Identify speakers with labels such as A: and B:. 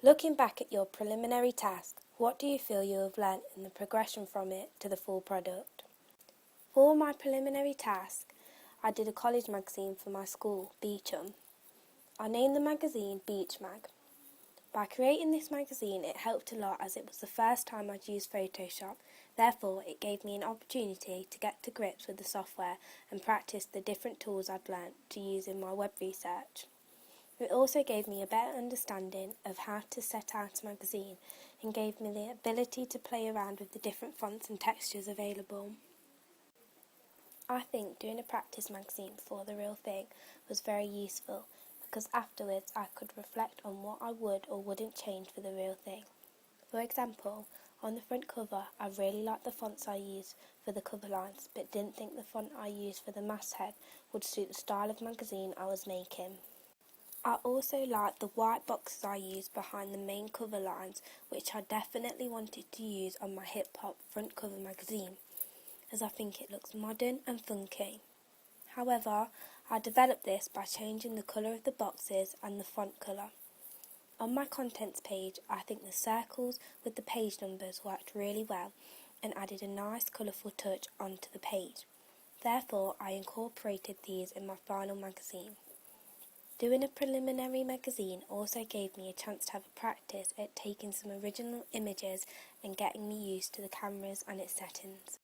A: Looking back at your preliminary task, what do you feel you have learnt in the progression from it to the full product? For my preliminary task, I did a college magazine for my school, Beecham. I named the magazine Beach Mag. By creating this magazine, it helped a lot as it was the first time I'd used Photoshop. Therefore, it gave me an opportunity to get to grips with the software and practice the different tools I'd learnt to use in my web research. It also gave me a better understanding of how to set out a magazine and gave me the ability to play around with the different fonts and textures available. I think doing a practice magazine before the real thing was very useful because afterwards I could reflect on what I would or wouldn't change for the real thing. For example, on the front cover I really liked the fonts I used for the cover lines but didn't think the font I used for the masthead would suit the style of magazine I was making. I also liked the white boxes I used behind the main cover lines, which I definitely wanted to use on my hip hop front cover magazine, as I think it looks modern and funky. However, I developed this by changing the colour of the boxes and the font colour. On my contents page, I think the circles with the page numbers worked really well and added a nice colourful touch onto the page. Therefore, I incorporated these in my final magazine. Doing a preliminary magazine also gave me a chance to have a practice at taking some original images and getting me used to the cameras and its settings.